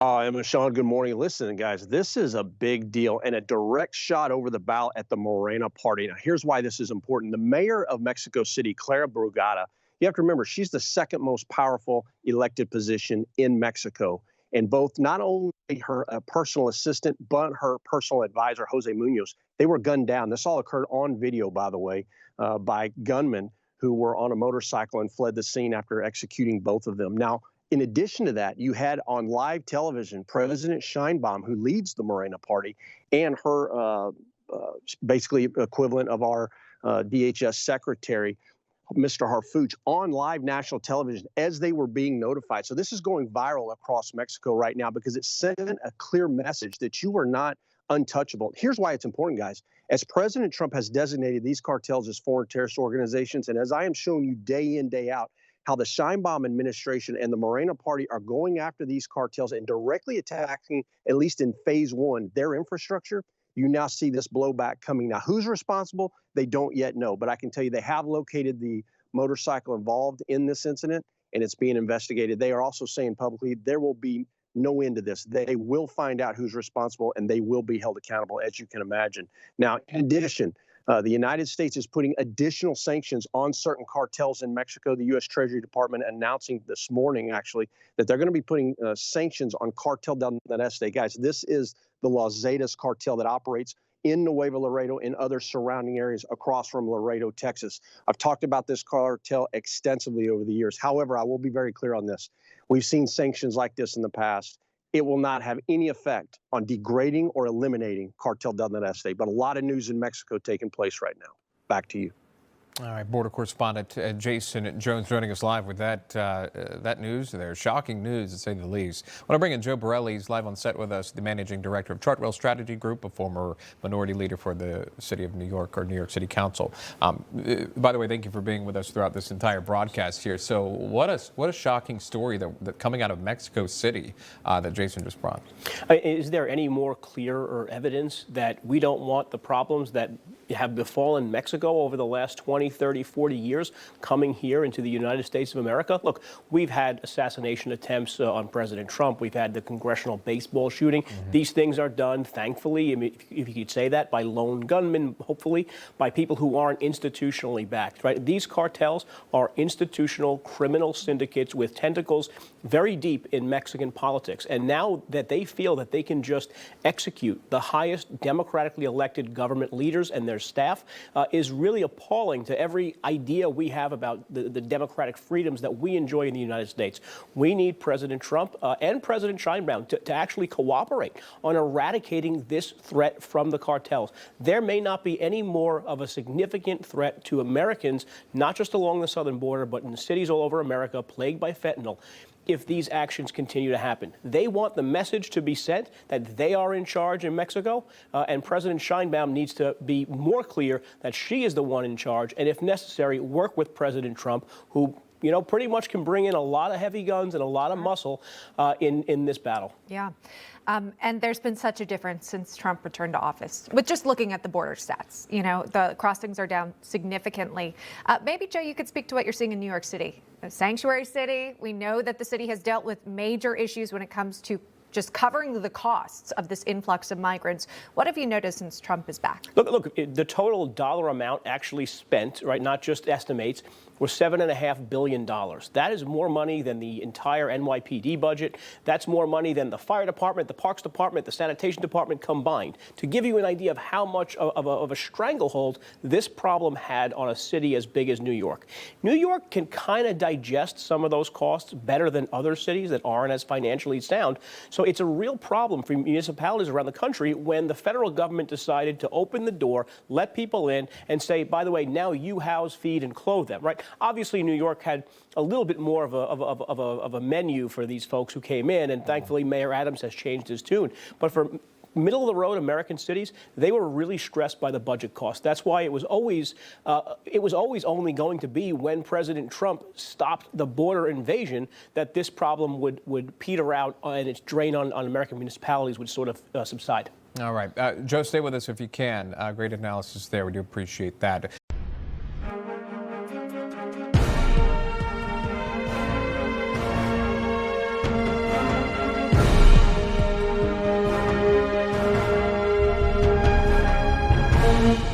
Emma, Sean, good morning. Listen, guys, this is a big deal and a direct shot over the bow at the Morena party. Now, here's why this is important. The mayor of Mexico City, Clara Brugada, you have to remember, she's the second most powerful elected position in Mexico. And both not only her personal assistant, but her personal advisor, Jose Munoz, they were gunned down. This all occurred on video, by the way, by gunmen who were on a motorcycle and fled the scene after executing both of them. Now, in addition to that, you had on live television President Scheinbaum, who leads the Morena party, and her basically equivalent of our DHS secretary, Mr. Harfuch, on live national television as they were being notified. So this is going viral across Mexico right now because it sent a clear message that you are not untouchable. Here's why it's important, guys. As President Trump has designated these cartels as foreign terrorist organizations, and as I am showing you day in, day out, how the Scheinbaum administration and the Morena party are going after these cartels and directly attacking, at least in phase one, their infrastructure, you now see this blowback coming. Now, who's responsible? They don't yet know, but I can tell you they have located the motorcycle involved in this incident, and it's being investigated. They are also saying publicly there will be no end to this. They will find out who's responsible, and they will be held accountable, as you can imagine. Now, in addition, the United States is putting additional sanctions on certain cartels in Mexico. The U.S. Treasury Department announcing this morning, actually, that they're going to be putting sanctions on Cartel del Noreste. Guys, this is the Los Zetas cartel that operates in Nuevo Laredo and other surrounding areas across from Laredo, Texas. I've talked about this cartel extensively over the years. However, I will be very clear on this. We've seen sanctions like this in the past. It will not have any effect on degrading or eliminating Cartel del Noreste. But a lot of news in Mexico taking place right now. Back to you. All right, border correspondent Jaeson Jones joining us live with that news there. Shocking news, to say the least. I want to bring in Joe Borelli. He's live on set with us, the managing director of Chartwell Strategy Group, a former minority leader for the city of New York, or New York City Council. By the way, thank you for being with us throughout this entire broadcast here. So what a shocking story that coming out of Mexico City that Jaeson just brought. Is there any more clear evidence that we don't want the problems that have befallen Mexico over the last 20, 30, 40 years coming here into the United States of America? Look, we've had assassination attempts on President Trump. We've had the congressional baseball shooting. These things are done, thankfully, I mean, if you could say that, by lone gunmen, hopefully, by people who aren't institutionally backed, right? These cartels are institutional criminal syndicates with tentacles very deep in Mexican politics. And now that they feel that they can just execute the highest democratically elected government leaders and their staff is really appalling to every idea we have about the democratic freedoms that we enjoy in the United States. We need President Trump and President Scheinbaum to actually cooperate on eradicating this threat from the cartels. There may not be any more of a significant threat to Americans, not just along the southern border, but in cities all over America plagued by fentanyl, if these actions continue to happen. They want the message to be sent that they are in charge in Mexico, and President Scheinbaum needs to be more clear that she is the one in charge, and if necessary, work with President Trump, who pretty much can bring in a lot of heavy guns and a lot of muscle in this battle. Yeah. And there's been such a difference since Trump returned to office. With just looking at the border stats, the crossings are down significantly. Maybe, Joe, you could speak to what you're seeing in New York City. A sanctuary city. We know that the city has dealt with major issues when it comes to just covering the costs of this influx of migrants. What have you noticed since Trump is back? Look, the total dollar amount actually spent, right, not just estimates, was $7.5 billion. That is more money than the entire NYPD budget. That's more money than the fire department, the parks department, the sanitation department combined. To give you an idea of how much of a stranglehold this problem had on a city as big as New York. New York can kind of digest some of those costs better than other cities that aren't as financially sound. So it's a real problem for municipalities around the country when the federal government decided to open the door, let people in, and say, by the way, now you house, feed, and clothe them, right? Obviously, New York had a little bit more of a menu for these folks who came in, and thankfully Mayor Adams has changed his tune. But for middle-of-the-road American cities, they were really stressed by the budget cost. That's why it was always only going to be when President Trump stopped the border invasion that this problem would peter out and its drain on American municipalities would sort of subside. All right. Joe, stay with us if you can. Great analysis there. We do appreciate that. Bye.